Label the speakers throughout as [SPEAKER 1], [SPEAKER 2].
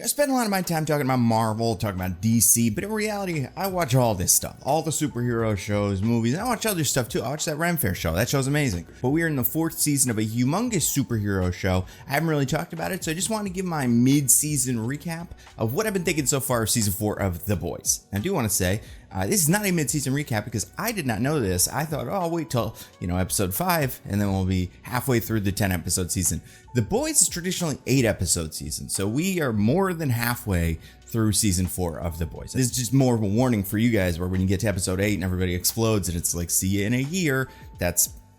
[SPEAKER 1] I spend a lot of my time talking about Marvel, talking about DC, but in reality, I watch all this stuff. All the superhero shows, movies, and I watch other stuff too. I watch that Ren Fair show. That show's amazing. But we are in the 4th season of a humongous superhero show. I haven't really talked about it, so I just want to give my mid-season recap of what I've been thinking so far of season 4 of The Boys. I do want to say, this is not a mid-season recap because I did not know this. I thought, oh, I'll wait till, episode 5, and then we'll be halfway through the 10-episode season. The Boys is traditionally 8-episode season, so we are more than halfway through season 4 of The Boys. This is just more of a warning for you guys, where when you get to episode 8 and everybody explodes and it's like, see you in a year,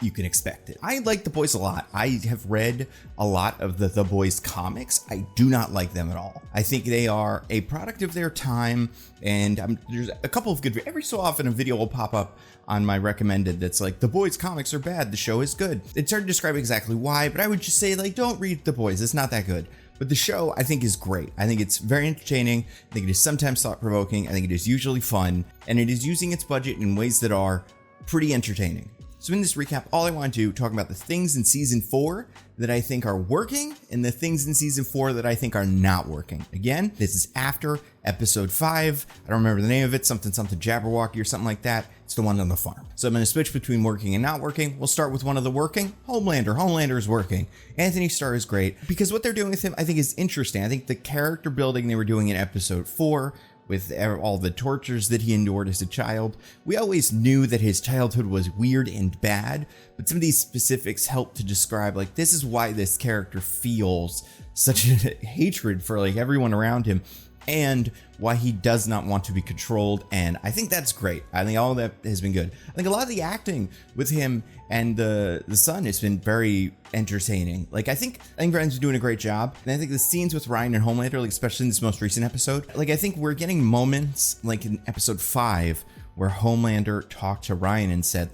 [SPEAKER 1] you can expect it. I like The Boys a lot. I have read a lot of the Boys comics. I do not like them at all. I think they are a product of their time, and there's a couple of good, every so often a video will pop up on my recommended that's like, The Boys comics are bad, the show is good. It's hard to describe exactly why, but I would just say, don't read The Boys, it's not that good. But the show, I think, is great. I think it's very entertaining. I think it is sometimes thought-provoking. I think it is usually fun, and it is using its budget in ways that are pretty entertaining. So in this recap, all I want to do, talk about the things in season 4 that I think are working and the things in season 4 that I think are not working. Again, this is after episode 5. I don't remember the name of it, something Jabberwocky or something like that. It's the one on the farm. So I'm going to switch between working and not working. We'll start with one of the working. Homelander. Homelander is working. Anthony Starr is great because what they're doing with him, I think, is interesting. I think the character building they were doing in episode 4 with all the tortures that he endured as a child. We always knew that his childhood was weird and bad, but some of these specifics help to describe, this is why this character feels such a hatred for, everyone around him, and why he does not want to be controlled, and I think that's great. I think all of that has been good. I think a lot of the acting with him and the son has been very entertaining. I think Ryan's doing a great job, and I think the scenes with Ryan and Homelander, especially in this most recent episode, I think we're getting moments, in episode 5, where Homelander talked to Ryan and said,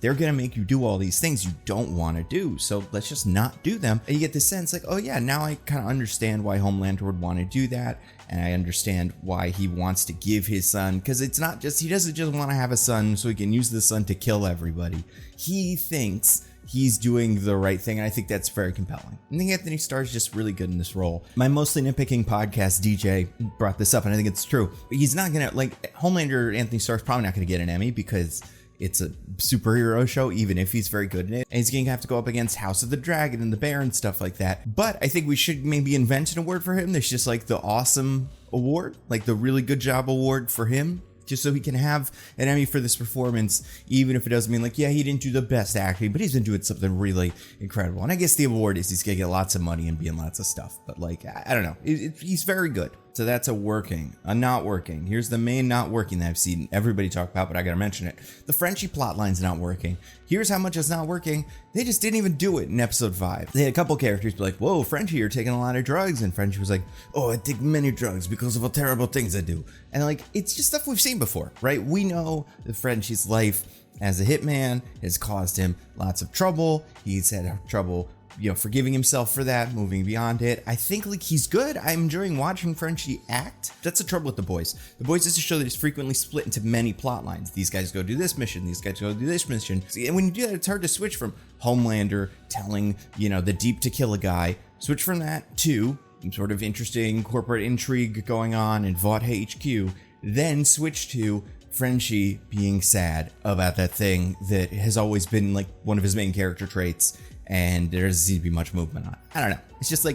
[SPEAKER 1] they're going to make you do all these things you don't want to do, so let's just not do them. And you get the sense oh yeah, now I kind of understand why Homelander would want to do that, and I understand why he wants to give his son, because it's not just, he doesn't just want to have a son so he can use the son to kill everybody. He thinks he's doing the right thing, and I think that's very compelling. I think Anthony Starr is just really good in this role. My Mostly Nitpicking podcast, DJ, brought this up, and I think it's true. He's not going to, Homelander, Anthony Starr is probably not going to get an Emmy because it's a superhero show, even if he's very good in it. And he's going to have to go up against House of the Dragon and the Bear and stuff like that. But I think we should maybe invent an award for him. There's just the awesome award, the really good job award for him, just so he can have an Emmy for this performance, even if it doesn't mean yeah, he didn't do the best acting, but he's been doing something really incredible. And I guess the award is he's going to get lots of money and be in lots of stuff. But I don't know. He's very good. So that's a working, a not working. Here's the main not working that I've seen everybody talk about, but I gotta mention it. The Frenchie plotline's not working. Here's how much it's not working. They just didn't even do it in episode 5. They had a couple characters be whoa, Frenchie, you're taking a lot of drugs. And Frenchie was oh, I take many drugs because of all terrible things I do. And it's just stuff we've seen before, right? We know that Frenchie's life as a hitman has caused him lots of trouble. He's had trouble forgiving himself for that, moving beyond it. I think he's good. I'm enjoying watching Frenchie act. That's the trouble with The Boys. The Boys is a show that is frequently split into many plot lines. These guys go do this mission. These guys go do this mission. And when you do that, it's hard to switch from Homelander telling, the Deep to kill a guy. Switch from that to some sort of interesting corporate intrigue going on in Vought HQ. Then switch to Frenchie being sad about that thing that has always been one of his main character traits, and there doesn't seem to be much movement on it. I don't know. It's just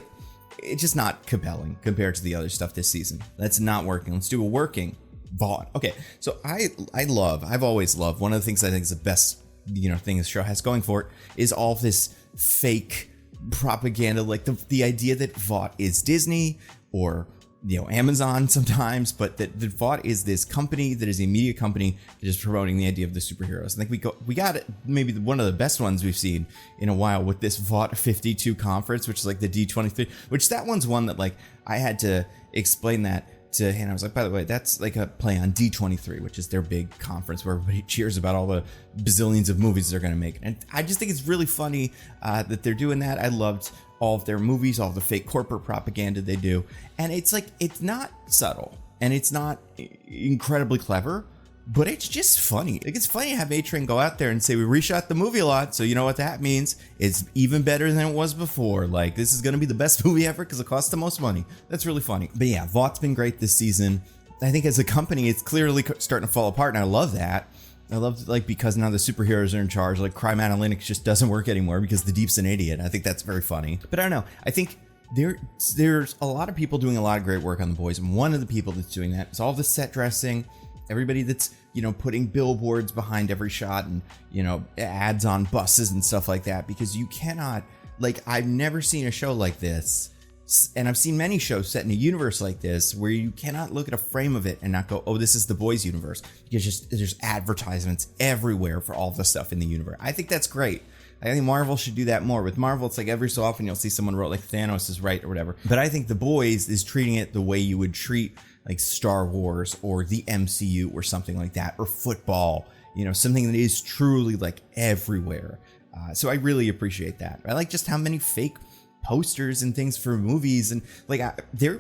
[SPEAKER 1] it's just not compelling compared to the other stuff this season. That's not working. Let's do a working Vought. Okay, so I've always loved, one of the things I think is the best, thing this show has going for it is all this fake propaganda, the idea that Vought is Disney or Amazon sometimes, but that Vought is this company that is a media company that is promoting the idea of the superheroes. I think we got it, maybe one of the best ones we've seen in a while with this Vought 52 conference, which is the D23, which that one's one that I had to explain that to him. I was by the way, that's a play on D23, which is their big conference where everybody cheers about all the bazillions of movies they're going to make. And I just think it's really funny that they're doing that. I loved all of their movies, all of the fake corporate propaganda they do. And it's not subtle and it's not incredibly clever, but it's just funny. Like, it's funny to have A-Train go out there and say, we reshot the movie a lot, so you know what that means? It's even better than it was before. Like, this is going to be the best movie ever because it costs the most money. That's really funny. But yeah, Vaught's been great this season. I think as a company, it's clearly starting to fall apart, and I love that. I love, like, because now the superheroes are in charge. Like, crime analytics just doesn't work anymore because the Deep's an idiot. I think that's very funny. But I don't know. I think there's a lot of people doing a lot of great work on The Boys, and one of the people that's doing that is all the set dressing, everybody that's, you know, putting billboards behind every shot and, you know, ads on buses and stuff like that, because you cannot, like, I've never seen a show like this, and I've seen many shows set in a universe like this where you cannot look at a frame of it and not go, oh, this is The Boys universe, because there's advertisements everywhere for all the stuff in the universe. I think that's great. I think Marvel should do that more. With Marvel, it's like every so often you'll see someone wrote like Thanos is right or whatever. But I think The Boys is treating it the way you would treat like Star Wars or the MCU or something like that, or football, you know, something that is truly like everywhere. So I really appreciate that. I like just how many fake posters and things for movies, and like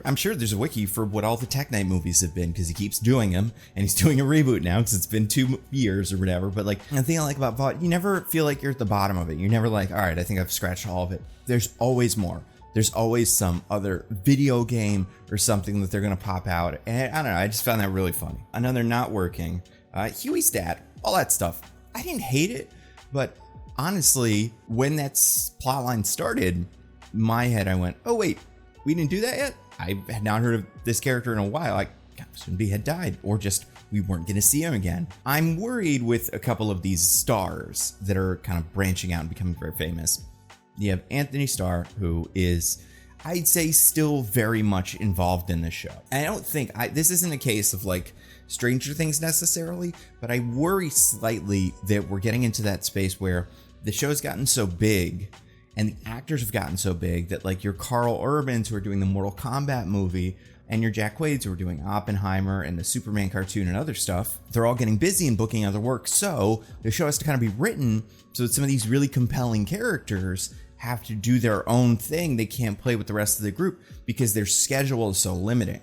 [SPEAKER 1] I'm sure there's a wiki for what all the Tech Night movies have been, because he keeps doing them, and he's doing a reboot now because it's been 2 years or whatever. But like, the thing I like about Vought, you never feel like you're at the bottom of it. You're never like, all right, I think I've scratched all of it. There's always more. There's always some other video game or something that they're gonna pop out, and I don't know, I just found that really funny. Another not working, Huey's dad, all that stuff. I didn't hate it, but honestly, when that plotline started, my head, I went, oh wait, we didn't do that yet? I had not heard of this character in a while. I assumed he had died, or just we weren't going to see him again. I'm worried with a couple of these stars that are kind of branching out and becoming very famous. You have Anthony Starr, who is, I'd say, still very much involved in this show. And I don't think, this isn't a case of like Stranger Things necessarily, but I worry slightly that we're getting into that space where the show's gotten so big and the actors have gotten so big that like your Carl Urbans who are doing the Mortal Kombat movie and your Jack Quaids who are doing Oppenheimer and the Superman cartoon and other stuff, they're all getting busy and booking other work. So the show has to kind of be written so that some of these really compelling characters have to do their own thing. They can't play with the rest of the group because their schedule is so limiting.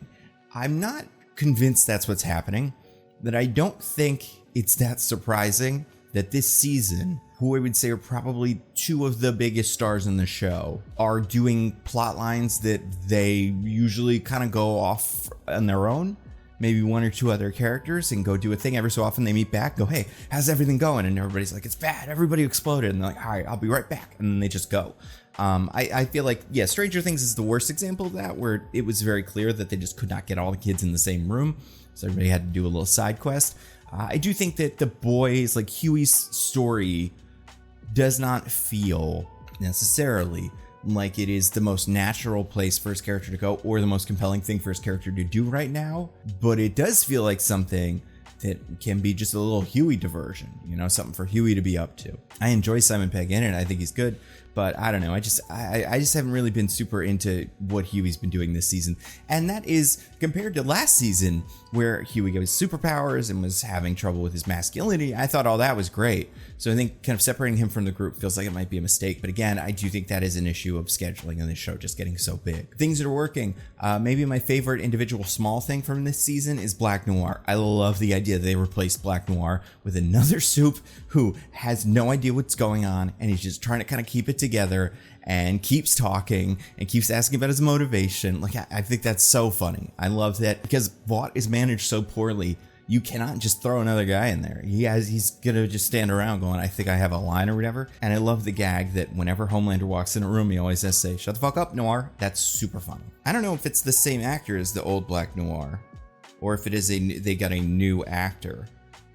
[SPEAKER 1] I'm not convinced that's what's happening, that I don't think it's that surprising that this season, who I would say are probably 2 of the biggest stars in the show, are doing plot lines that they usually kind of go off on their own. Maybe 1 or 2 other characters and go do a thing. Every so often they meet back, go, hey, how's everything going? And everybody's like, it's bad. Everybody exploded. And they're like, all right, I'll be right back. And then they just go. I feel like, yeah, Stranger Things is the worst example of that, where it was very clear that they just could not get all the kids in the same room. So everybody had to do a little side quest. I do think that The Boys, like Huey's story, does not feel necessarily like it is the most natural place for his character to go or the most compelling thing for his character to do right now. But it does feel like something that can be just a little Huey diversion, you know, something for Huey to be up to. I enjoy Simon Pegg in it. I think he's good, but I don't know. I just haven't really been super into what Huey's been doing this season. And that is compared to last season where Huey got his superpowers and was having trouble with his masculinity. I thought all that was great. So I think kind of separating him from the group feels like it might be a mistake. But again, I do think that is an issue of scheduling and the show just getting so big. Things that are working. Maybe my favorite individual small thing from this season is Black Noir. I love the idea that they replaced Black Noir with another soup who has no idea what's going on, and he's just trying to kind of keep it together and keeps talking and keeps asking about his motivation. Like, I think that's so funny. I love that because Vought is managed so poorly. You cannot just throw another guy in there. He's gonna just stand around going, I think I have a line or whatever. And I love the gag that whenever Homelander walks in a room, he always has to say, shut the fuck up, Noir. That's super funny. I don't know if it's the same actor as the old Black Noir, or if it is they got a new actor.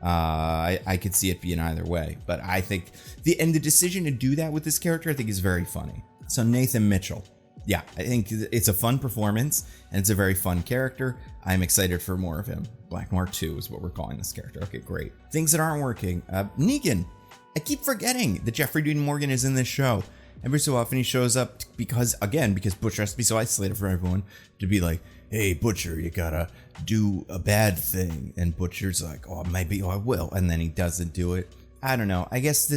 [SPEAKER 1] I could see it being either way, but I think the decision to do that with this character, I think, is very funny. So Nathan Mitchell. Yeah, I think it's a fun performance and it's a very fun character. I'm excited for more of him. Black Noir 2 is what we're calling this character. Okay, great. Things that aren't working. Negan. I keep forgetting that Jeffrey Dean Morgan is in this show. Every so often he shows up because Butcher has to be so isolated from everyone to be like, hey, Butcher, you gotta do a bad thing. And Butcher's like, oh, maybe I will. And then he doesn't do it. I don't know. I guess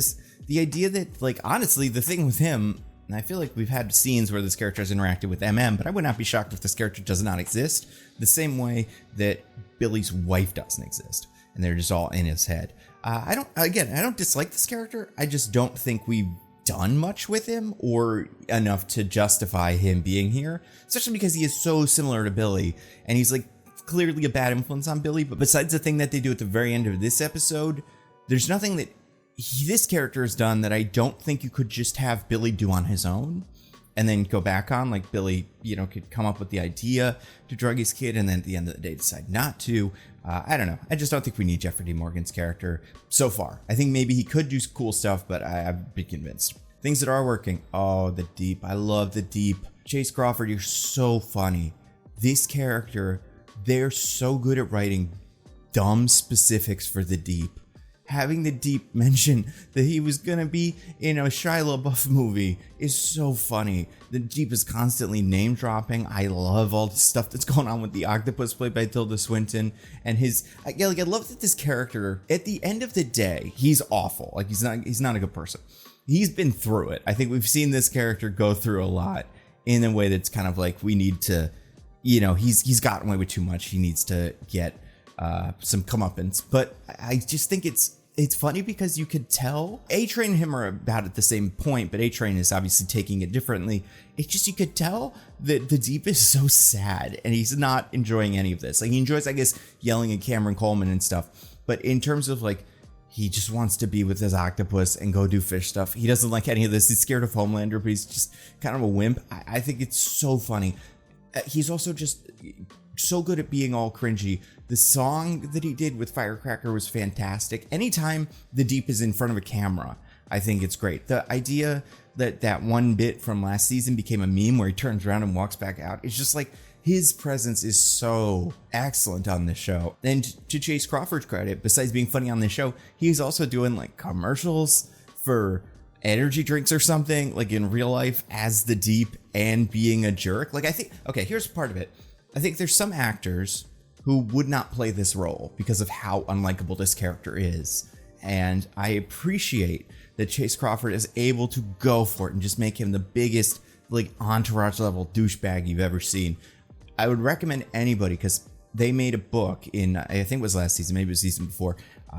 [SPEAKER 1] the idea that, like, honestly, the thing with him, and I feel like we've had scenes where this character has interacted with MM, but I would not be shocked if this character does not exist the same way that Billy's wife doesn't exist. and they're just all in his head. I don't dislike this character. I just don't think we've done much with him or enough to justify him being here, especially because he is so similar to Billy, and he's like clearly a bad influence on Billy. But besides the thing that they do at the very end of this episode, there's nothing that this character has done that I don't think you could just have Billy do on his own and then go back on. Like Billy, could come up with the idea to drug his kid and then at the end of the day decide not to. I don't know. I just don't think we need Jeffrey D. Morgan's character so far. I think maybe he could do cool stuff, but I've been convinced. Things that are working. Oh, the Deep. I love the Deep. Chace Crawford, you're so funny. This character, they're so good at writing dumb specifics for the Deep. Having the Deep mention that he was gonna be in a Shia LaBeouf movie is so funny. The Deep is constantly name dropping. I love all the stuff that's going on with the octopus played by Tilda Swinton and I love that this character, at the end of the day, he's awful. Like he's not a good person. He's been through it. I think we've seen this character go through a lot in a way that's kind of like we need to, he's gotten away with too much. He needs to get some comeuppance. But I just think it's funny because you could tell A-Train and him are about at the same point, but A-Train is obviously taking it differently. It's just, you could tell that the Deep is so sad and he's not enjoying any of this. Like he enjoys, I guess, yelling at Cameron Coleman and stuff. But in terms of like, he just wants to be with his octopus and go do fish stuff. He doesn't like any of this. He's scared of Homelander, but he's just kind of a wimp. I think it's so funny. He's also just so good at being all cringy. The song that he did with Firecracker was fantastic. Anytime the Deep is in front of a camera, I think it's great. The idea that one bit from last season became a meme where he turns around and walks back out, it's just like his presence is so excellent on this show. And to Chace Crawford's credit, besides being funny on this show, he's also doing like commercials for energy drinks or something, like in real life as the Deep and being a jerk. Like I think, okay, here's part of it. I think there's some actors who would not play this role because of how unlikable this character is. And I appreciate that Chace Crawford is able to go for it and just make him the biggest, like, Entourage level douchebag you've ever seen. I would recommend anybody, because they made a book in, I think it was last season, maybe it was season before,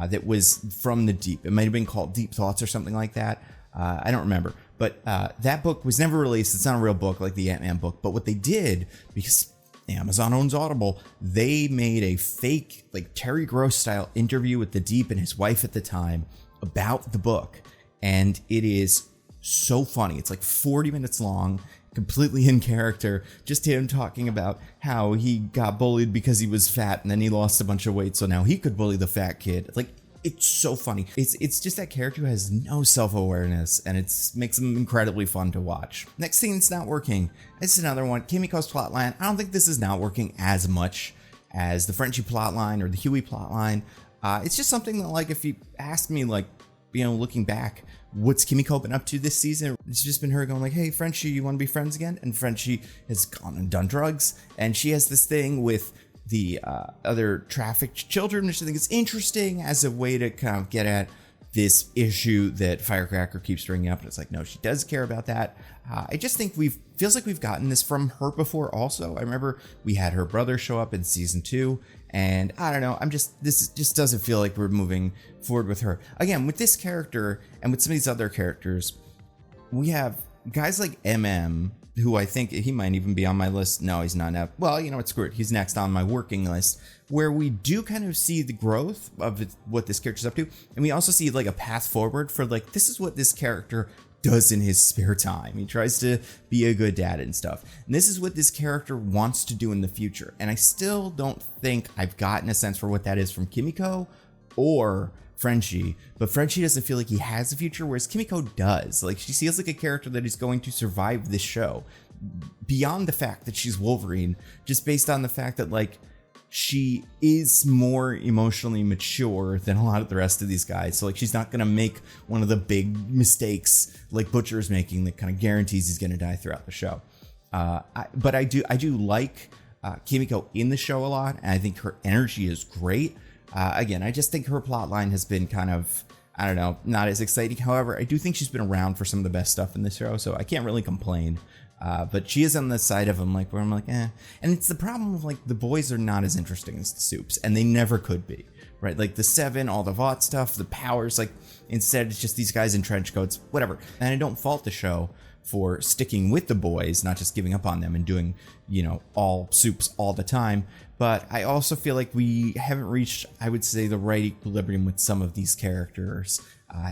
[SPEAKER 1] that was from the Deep. It might have been called Deep Thoughts or something like that. I don't remember. But that book was never released. It's not a real book like the Ant-Man book. But what they did, because Amazon owns Audible, they made a fake, like, Terry Gross style interview with the Deep and his wife at the time about the book. And it is so funny. It's like 40 minutes long, completely in character, just him talking about how he got bullied because he was fat and then he lost a bunch of weight, so now he could bully the fat kid. Like, it's so funny. It's just that character who has no self-awareness, and it makes him incredibly fun to watch. Next thing that's not working, this is another one, Kimiko's plotline. I don't think this is not working as much as the Frenchie plotline or the Huey plotline. It's just something that, like, if you ask me, like, looking back, what's Kimiko been up to this season? It's just been her going like, hey, Frenchie, you want to be friends again? And Frenchie has gone and done drugs, and she has this thing with the other trafficked children, which I think is interesting as a way to kind of get at this issue that Firecracker keeps bringing up. And it's like, no, she does care about that. I just think feels like we've gotten this from her before also. I remember we had her brother show up in season 2, and I don't know, this just doesn't feel like we're moving forward with her. Again, with this character and with some of these other characters, we have guys like MM, who I think he might even be on my list. No, he's not now. Well, you know what, screw it. He's next on my working list, where we do kind of see the growth of what this character's up to. And we also see like a path forward for like, this is what this character does in his spare time. He tries to be a good dad and stuff. And this is what this character wants to do in the future. And I still don't think I've gotten a sense for what that is from Kimiko or Frenchie, but Frenchie doesn't feel like he has a future, whereas Kimiko does. Like, she feels like a character that is going to survive this show, beyond the fact that she's Wolverine, just based on the fact that, like, she is more emotionally mature than a lot of the rest of these guys. So, like, she's not going to make one of the big mistakes like Butcher is making that kind of guarantees he's going to die throughout the show. But I do like Kimiko in the show a lot, and I think her energy is great. Again, I just think her plotline has been kind of, I don't know, not as exciting. However, I do think she's been around for some of the best stuff in this show, so I can't really complain. But she is on the side of them, like, where I'm like, eh. And it's the problem of, like, the boys are not as interesting as the Soups, and they never could be. right? Like the Seven, all the Vought stuff, the powers, like instead it's just these guys in trench coats, whatever. And I don't fault the show for sticking with the boys, not just giving up on them and doing, you know, all soups all the time. But I also feel like we haven't reached, I would say, the right equilibrium with some of these characters.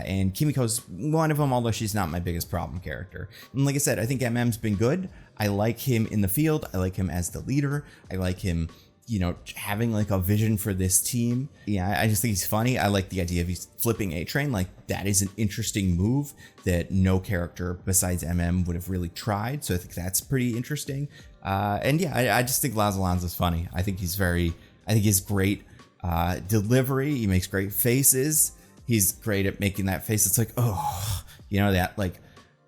[SPEAKER 1] And Kimiko's one of them, although she's not my biggest problem character. And like I said, I think MM's been good. I like him in the field. I like him as the leader. I like him, you know, having like a vision for this team. Yeah, I just think he's funny. I like the idea of he's flipping A-Train. Like, that is an interesting move that no character besides MM would have really tried. So I think that's pretty interesting. And yeah, I just think Laz Alonso's funny. I think he's great delivery. He makes great faces. He's great at making that face. It's like, oh, you know, that like,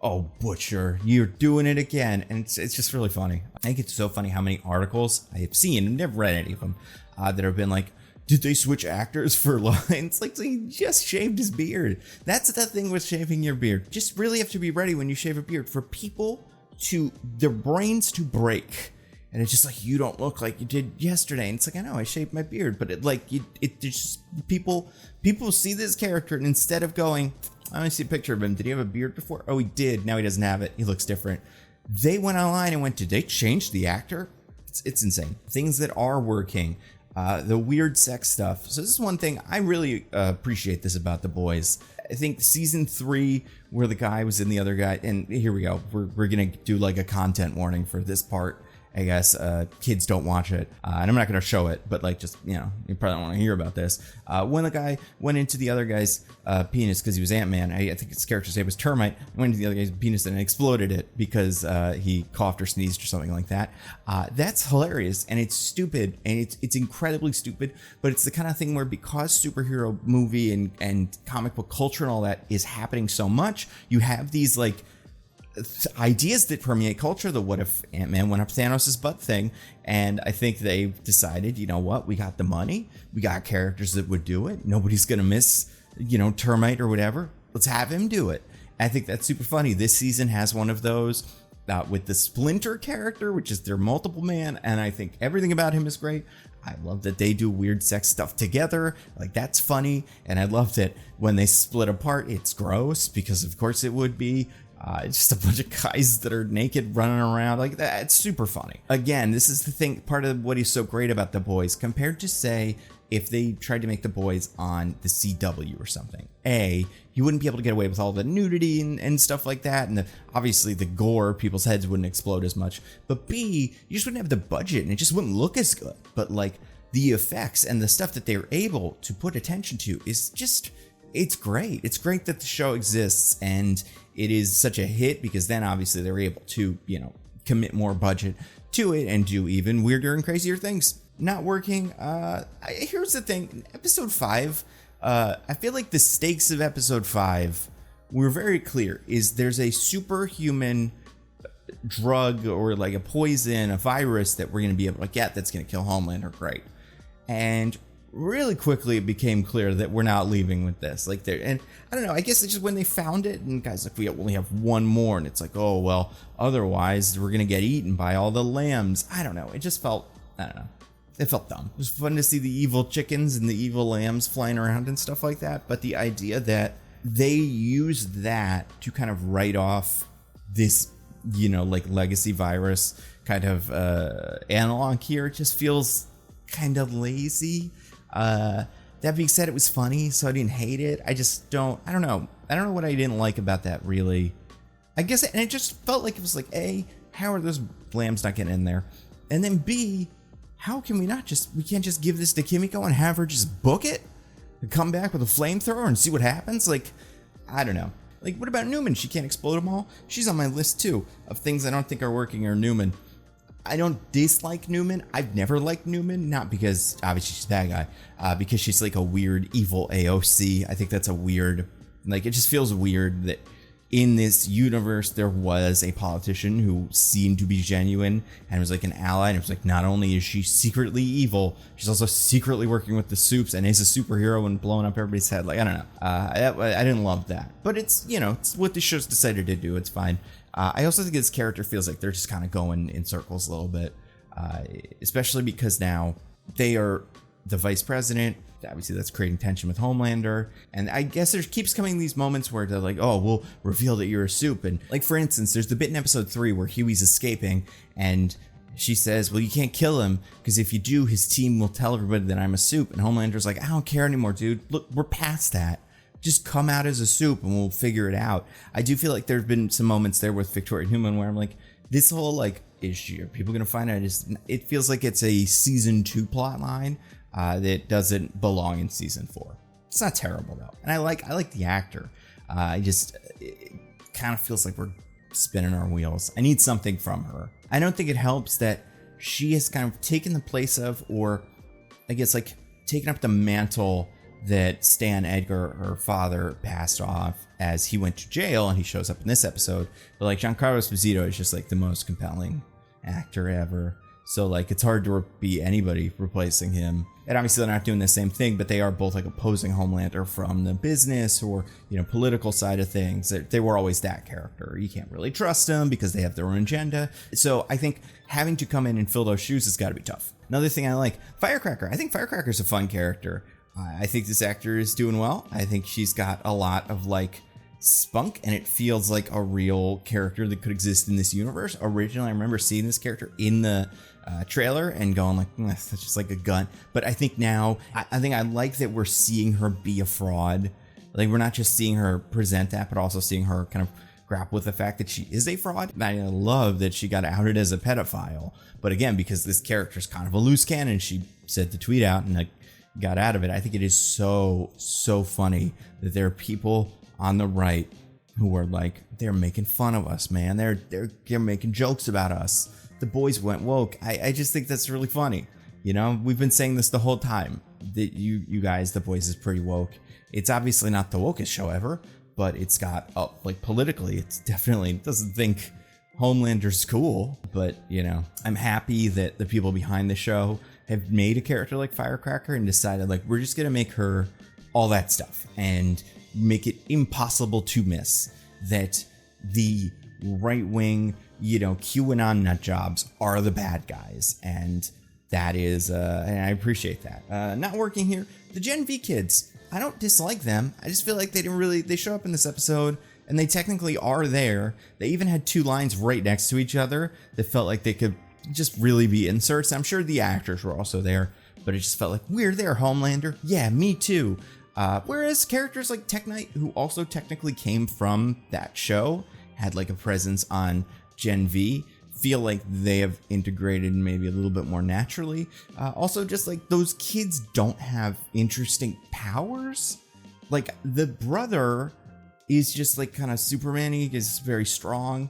[SPEAKER 1] oh, Butcher, you're doing it again. And it's just really funny. I think it's so funny how many articles I have seen, and never read any of them, that have been like, did they switch actors for lines? Like, so he just shaved his beard. That's the thing with shaving your beard. Just really have to be ready when you shave a beard for people to, their brains to break. And it's just like, you don't look like you did yesterday. And it's like, I know I shaved my beard, but it just, people see this character, and instead of going, I only see a picture of him. Did he have a beard before? Oh, he did. Now he doesn't have it. He looks different. They went online and went, did they change the actor? It's insane. Things that are working. The weird sex stuff. So this is one thing I really appreciate this about The Boys. I think season 3, where the guy was in the other guy, and here we go. We're gonna do like a content warning for this part. I guess kids don't watch it, and I'm not going to show it, but like, just, you know, you probably don't want to hear about this. When the guy went into the other guy's penis because he was Ant-Man, I think his character's name was Termite, went into the other guy's penis and exploded it because he coughed or sneezed or something like that. That's hilarious, and it's stupid, and it's incredibly stupid, but it's the kind of thing where, because superhero movie and comic book culture and all that is happening so much, you have these like ideas that permeate culture. The what if Ant-Man went up Thanos' butt thing, and I think they've decided, you know what, we got the money, we got characters that would do it, nobody's gonna miss, you know, Termite or whatever, let's have him do it. I think that's super funny. This season has one of those with the Splinter character, which is their multiple man, and I think everything about him is great. I love that they do weird sex stuff together, like that's funny, and I love that when they split apart, it's gross, because of course it would be. It's just a bunch of guys that are naked running around like that. It's super funny. Again, this is the thing, part of what is so great about The Boys compared to, say, if they tried to make The Boys on the CW or something. A, you wouldn't be able to get away with all the nudity and stuff like that, and obviously the gore, people's heads wouldn't explode as much. But B, you just wouldn't have the budget, and it just wouldn't look as good. But like, the effects and the stuff that they're able to put attention to is just, it's great. It's great that the show exists, and it is such a hit because then obviously they're able to, you know, commit more budget to it and do even weirder and crazier things. Not working. Here's the thing. Episode 5, I feel like the stakes of episode 5 were very clear. Is there's a superhuman drug or like a poison, a virus that we're going to be able to get that's going to kill Homelander. Great. And really quickly it became clear that we're not leaving with this. Like, there, and I don't know, I guess it's just when they found it, and guys like, we only have one more, and it's like, oh well, otherwise we're gonna get eaten by all the lambs. I don't know, it just felt, I don't know, it felt dumb. It was fun to see the evil chickens and the evil lambs flying around and stuff like that, but the idea that they used that to kind of write off this, you know, like legacy virus kind of analog here, it just feels kind of lazy. That being said, it was funny, so I didn't hate it. I don't know what I didn't like about that, really. I guess, and it just felt like it was like, A, how are those lambs not getting in there? And then B, how can we can't just give this to Kimiko and have her just book it? And come back with a flamethrower and see what happens? Like, I don't know. Like, what about Neuman? She can't explode them all? She's on my list, too, of things I don't think are working are Neuman. I don't dislike Neuman. I've never liked Neuman, not because obviously she's a bad guy, because she's like a weird evil AOC. I think that's a weird, like, it just feels weird that in this universe there was a politician who seemed to be genuine and was like an ally, and it was like, not only is she secretly evil, she's also secretly working with the Supes and is a superhero and blowing up everybody's head. Like, I don't know. I didn't love that, but it's, you know, it's what the show's decided to do. It's fine. I also think this character feels like they're just kind of going in circles a little bit, especially because now they are the vice president, obviously that's creating tension with Homelander. And I guess there keeps coming these moments where they're like, oh, we'll reveal that you're a soup. And like, for instance, there's the bit in episode 3 where Huey's escaping and she says, well, you can't kill him because if you do, his team will tell everybody that I'm a soup. And Homelander's like, I don't care anymore, dude. Look, we're past that. Just come out as a soup and we'll figure it out. I do feel like there's been some moments there with Victoria and Neuman where I'm like, this whole like, are people gonna find out? It feels like it's a season 2 plot line that doesn't belong in season 4. It's not terrible though, and I like the actor. It kind of feels like we're spinning our wheels. I need something from her. I don't think it helps that she has kind of taken the place of, or I guess like taken up the mantle that Stan Edgar, her father, passed off as he went to jail, and he shows up in this episode. But like Giancarlo Esposito is just like the most compelling actor ever. So like it's hard to be anybody replacing him. And obviously they're not doing the same thing, but they are both like opposing Homelander from the business or, you know, political side of things. They were always that character. You can't really trust them because they have their own agenda. So I think having to come in and fill those shoes has got to be tough. Another thing I like, Firecracker. I think Firecracker's a fun character. I think this actor is doing well. I think she's got a lot of like spunk, and it feels like a real character that could exist in this universe. Originally, I remember seeing this character in the trailer and going like, that's just like a gun. But I think now, I think I like that we're seeing her be a fraud. Like we're not just seeing her present that, but also seeing her kind of grapple with the fact that she is a fraud. And I love that she got outed as a pedophile. But again, because this character's kind of a loose cannon, she said the tweet out and like got out of it. I think it is so funny that there are people on the right who are like, they're making fun of us, man. They're making jokes about us. The boys went woke. I just think that's really funny. You know, we've been saying this the whole time that you guys, the boys is pretty woke. It's obviously not the wokest show ever, but it's got like politically, it's definitely doesn't think Homelander's cool. But you know, I'm happy that the people behind the show have made a character like Firecracker and decided like we're just gonna make her all that stuff and make it impossible to miss that the right wing, you know, QAnon nut jobs are the bad guys, and that is and I appreciate that. Not working here, the Gen V kids, I don't dislike them. I just feel like they show up in this episode and they technically are there. They even had 2 lines right next to each other that felt like they could just really be inserts. I'm sure the actors were also there, but it just felt like, we're there, Homelander. Yeah, me too. Whereas characters like Tech Knight, who also technically came from that show, had like a presence on Gen V, feel like they have integrated maybe a little bit more naturally. Also, just like those kids don't have interesting powers. Like the brother is just like kind of Superman. He is very strong.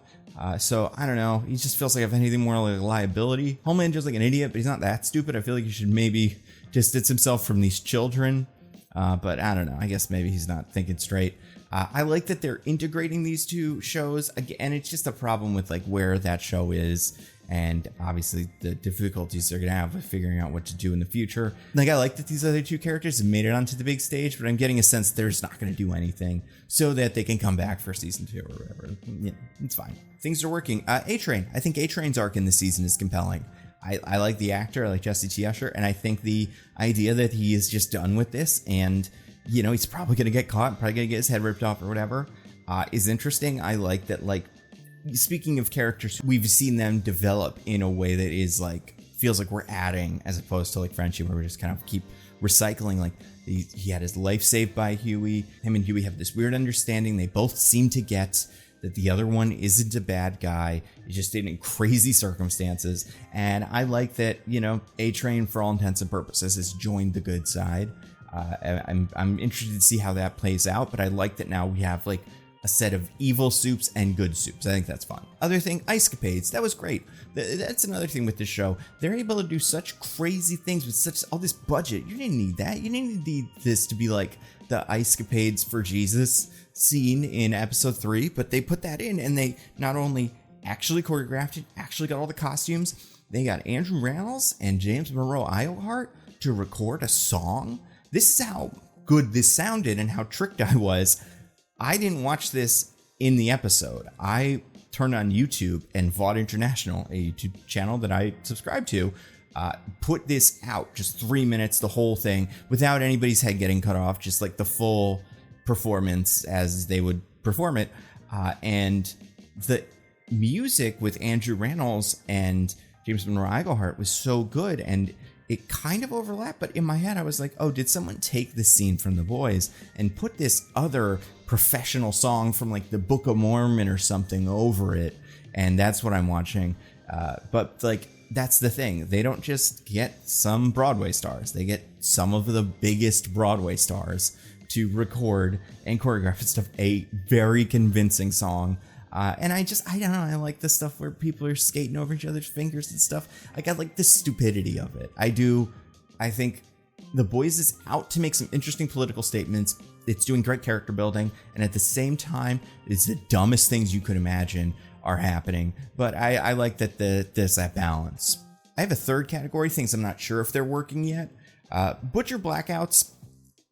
[SPEAKER 1] So I don't know. He just feels like if anything more like a liability. Homelander's like an idiot, but he's not that stupid. I feel like he should maybe distance himself from these children. But I don't know. I guess maybe he's not thinking straight. I like that they're integrating these 2 shows. Again, it's just a problem with like where that show is, and obviously the difficulties they're gonna have with figuring out what to do in the future. Like I like that these other 2 characters have made it onto the big stage, but I'm getting a sense they're just not gonna do anything so that they can come back for season 2 or whatever. Yeah, it's fine. Things are working. A-Train. I think A-Train's arc in this season is compelling. I like the actor, I like Jesse T. Usher, and I think the idea that he is just done with this and, you know, he's probably going to get caught, probably going to get his head ripped off or whatever, is interesting. I like that, like, speaking of characters, we've seen them develop in a way that is like, feels like we're adding as opposed to like Frenchie, where we just kind of keep recycling. Like he had his life saved by Huey. Him and Huey have this weird understanding. They both seem to get that the other one isn't a bad guy. He's just in crazy circumstances. And I like that, you know, A-Train, for all intents and purposes, has joined the good side. I'm interested to see how that plays out, but I like that now we have like a set of evil soups and good soups. I think that's fun. Other thing, Ice-Capades. That was great. That's another thing with this show. They're able to do such crazy things with all this budget. You didn't need that. You didn't need this to be like the Ice-Capades for Jesus scene in episode 3, but they put that in, and they not only actually choreographed it, actually got all the costumes. They got Andrew Rannells and James Monroe Iglehart to record a song. This is how good this sounded and how tricked I was. I didn't watch this in the episode. I turned on YouTube, and Vought International, a YouTube channel that I subscribe to, put this out, just 3 minutes, the whole thing, without anybody's head getting cut off, just like the full performance as they would perform it. And the music with Andrew Rannells and James Monroe Iglehart was so good, and it kind of overlapped, but in my head I was like, oh, did someone take this scene from The Boys and put this other professional song from like the Book of Mormon or something over it? And that's what I'm watching. But like, that's the thing. They don't just get some Broadway stars. They get some of the biggest Broadway stars to record and choreograph stuff, a very convincing song. And I don't know, I like the stuff where people are skating over each other's fingers and stuff. Like, I like the stupidity of it. I think The Boys is out to make some interesting political statements. It's doing great character building, and at the same time, it's the dumbest things you could imagine are happening. But I like that there's that balance. I have a third category, things I'm not sure if they're working yet. Butcher blackouts.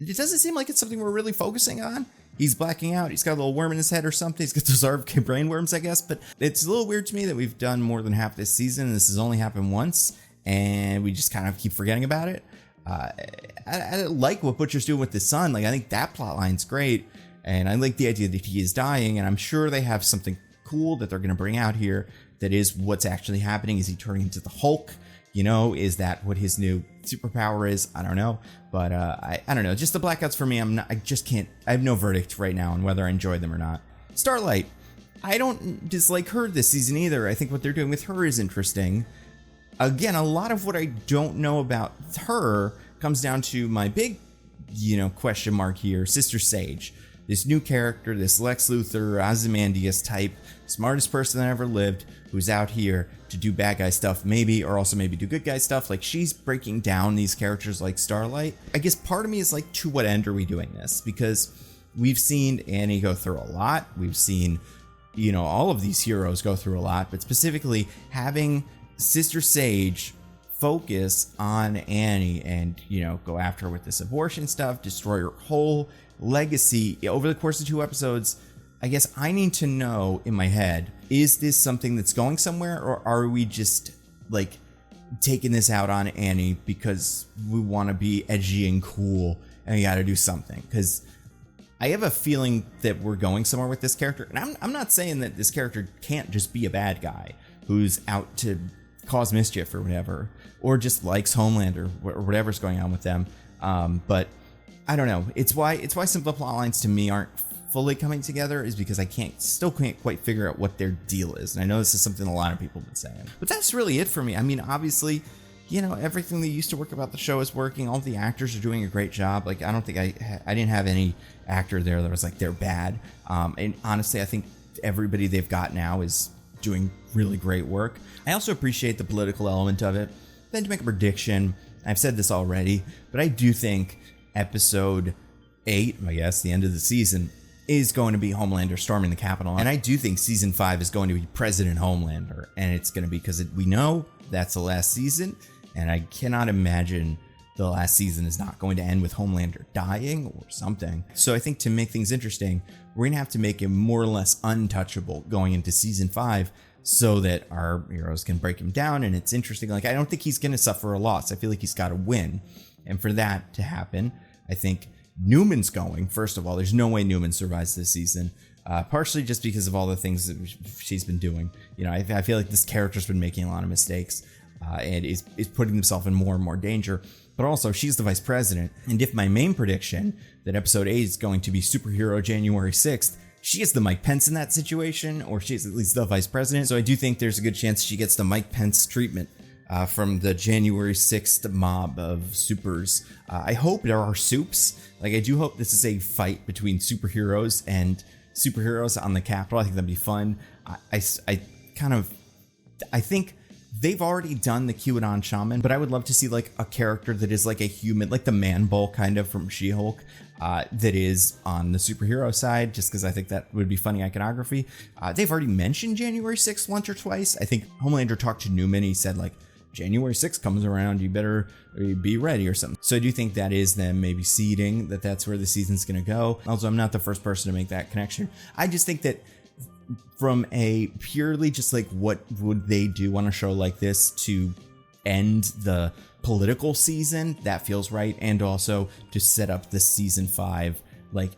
[SPEAKER 1] It doesn't seem like it's something we're really focusing on. He's blacking out. He's got a little worm in his head or something. He's got those RFK brain worms, I guess. But it's a little weird to me that we've done more than half this season. This has only happened once, and we just kind of keep forgetting about it. I like what Butcher's doing with his son. Like, I think that plot line's great, and I like the idea that he is dying. And I'm sure they have something cool that they're going to bring out here that is what's actually happening. Is he turning into the Hulk? You know, is that what his new superpower is? I don't know. But I don't know. Just the blackouts for me, I have no verdict right now on whether I enjoy them or not. Starlight. I don't dislike her this season either. I think what they're doing with her is interesting. Again, a lot of what I don't know about her comes down to my big, question mark here, Sister Sage. This new character, this Lex Luthor, Ozymandias type, smartest person that ever lived, who's out here to do bad guy stuff, maybe, or also maybe do good guy stuff. Like, she's breaking down these characters like Starlight. I guess part of me is like, to what end are we doing this? Because we've seen Annie go through a lot. We've seen, all of these heroes go through a lot, but specifically having Sister Sage focus on Annie and, go after her with this abortion stuff, destroy her whole legacy over the course of 2 episodes. I guess I need to know in my head, is this something that's going somewhere, or are we just like taking this out on Annie because we want to be edgy and cool and we got to do something? Because I have a feeling that we're going somewhere with this character, and I'm not saying that this character can't just be a bad guy who's out to cause mischief or whatever, or just likes Homelander or whatever's going on with them. But I don't know. It's why some of the plot lines to me aren't fully coming together, is because I still can't quite figure out what their deal is. And I know this is something a lot of people have been saying, but that's really it for me. I mean, obviously, everything they used to work about the show is working. All the actors are doing a great job. Like, I don't think I didn't have any actor there that was like, they're bad. And honestly, I think everybody they've got now is doing really great work. I also appreciate the political element of it. Then to make a prediction, I've said this already, but I do think episode 8, I guess, the end of the season, is going to be Homelander storming the Capitol. And I do think season 5 is going to be President Homelander. And it's going to be because we know that's the last season. And I cannot imagine the last season is not going to end with Homelander dying or something. So I think to make things interesting, we're going to have to make him more or less untouchable going into season 5 so that our heroes can break him down. And it's interesting. Like, I don't think he's going to suffer a loss. I feel like he's got to win. And for that to happen, I think Neuman's going. First of all, there's no way Neuman survives this season, partially just because of all the things that she's been doing. I feel like this character's been making a lot of mistakes and is putting himself in more and more danger. But also, she's the vice president. And if my main prediction that episode 8 is going to be superhero January 6th, she is the Mike Pence in that situation, or she's at least the vice president. So I do think there's a good chance she gets the Mike Pence treatment from the January 6th mob of supers. I hope there are soups. Like, I do hope this is a fight between superheroes and superheroes on the Capitol. I think that'd be fun. I think they've already done the QAnon shaman, but I would love to see like a character that is like a human, like the Man Bull kind of from She-Hulk, that is on the superhero side, just because I think that would be funny iconography. They've already mentioned January 6th once or twice. I think Homelander talked to Neuman. He said like, January 6th comes around, you better be ready or something. So I do think that is them maybe seeding that that's where the season's going to go. Also, I'm not the first person to make that connection. I just think that from a purely just like what would they do on a show like this to end the political season, that feels right. And also to set up the season 5, like,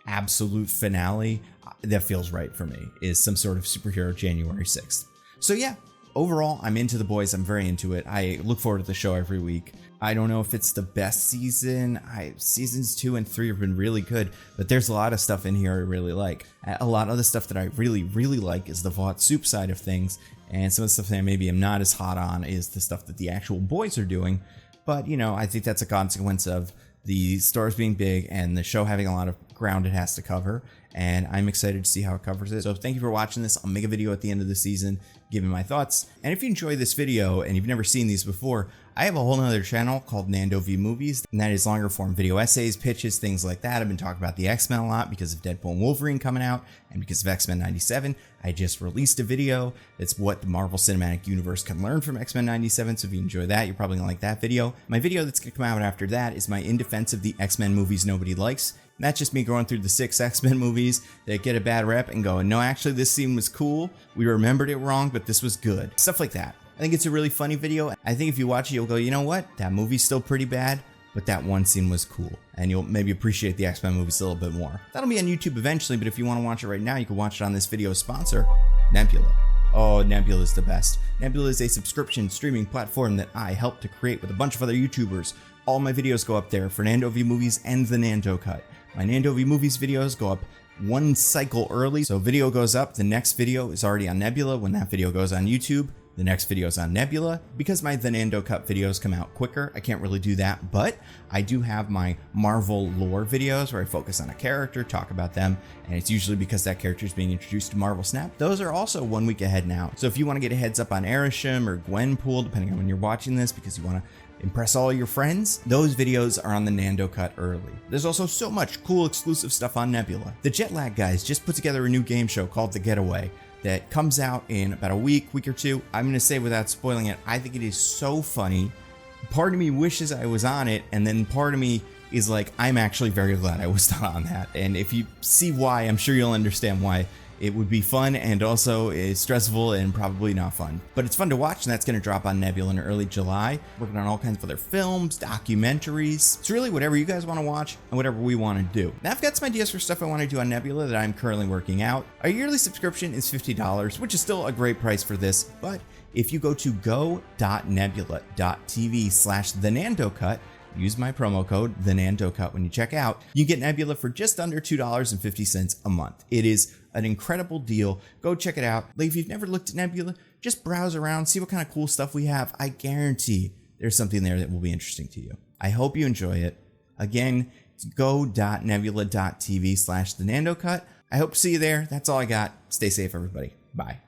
[SPEAKER 1] absolute finale, that feels right for me, is some sort of superhero January 6th. So yeah, overall, I'm into The Boys. I'm very into it. I look forward to the show every week. I don't know if it's the best season. Seasons 2 and 3 have been really good, but there's a lot of stuff in here I really like. A lot of the stuff that I really, really like is the Vought soup side of things, and some of the stuff that maybe I'm not as hot on is the stuff that the actual boys are doing. But, you know, I think that's a consequence of the stars being big and the show having a lot of ground it has to cover, and I'm excited to see how it covers it. So thank you for watching this. I'll make a video at the end of the season giving my thoughts, and if you enjoy this video and you've never seen these before, I have a whole nother channel called Nando V Movies, and that is longer form video essays, pitches, things like that. I've been talking about the X-Men a lot because of Deadpool and Wolverine coming out, and because of X-Men 97. I just released a video that's what the Marvel Cinematic Universe can learn from X-Men 97, so if you enjoy that, you're probably gonna like that video. My video that's gonna come out after that is my in defense of the X-Men movies nobody likes. And that's just me going through the 6 X-Men movies that get a bad rep and going, no, actually this scene was cool, we remembered it wrong, but this was good. Stuff like that. I think it's a really funny video. I think if you watch it, you'll go, you know what? That movie's still pretty bad, but that one scene was cool. And you'll maybe appreciate the X-Men movies a little bit more. That'll be on YouTube eventually, but if you want to watch it right now, you can watch it on this video's sponsor, Nebula. Oh, Nebula is the best. Nebula is a subscription streaming platform that I helped to create with a bunch of other YouTubers. All my videos go up there for Nando V Movies and the Nando Cut. My Nando V Movies videos go up one cycle early, so video goes up, the next video is already on Nebula. When that video goes on YouTube, the next video is on Nebula. Because my The Nando Cut videos come out quicker, I can't really do that, but I do have my Marvel lore videos where I focus on a character, talk about them, and it's usually because that character is being introduced to Marvel Snap. Those are also 1 week ahead now. So if you want to get a heads up on Arishem or Gwenpool, depending on when you're watching this, because you want to impress all your friends, those videos are on the Nando Cut early. There's also so much cool exclusive stuff on Nebula. The Jetlag guys just put together a new game show called The Getaway that comes out in about a week or two. I'm going to say without spoiling it, I think it is so funny. Part of me wishes I was on it, and then part of me is like, I'm actually very glad I was not on that. And if you see why, I'm sure you'll understand why it would be fun and also is stressful and probably not fun. But it's fun to watch, and that's going to drop on Nebula in early July. Working on all kinds of other films, documentaries. It's really whatever you guys want to watch and whatever we want to do. Now I've got some ideas for stuff I want to do on Nebula that I'm currently working out. Our yearly subscription is $50, which is still a great price for this, but if you go to go.nebula.tv/thenandocut, use my promo code, TheNandoCut, when you check out, you get Nebula for just under $2.50 a month. It is an incredible deal. Go check it out. Like, if you've never looked at Nebula, just browse around, see what kind of cool stuff we have. I guarantee there's something there that will be interesting to you. I hope you enjoy it. Again, it's go.nebula.tv/thenandocut. I hope to see you there. That's all I got. Stay safe, everybody. Bye.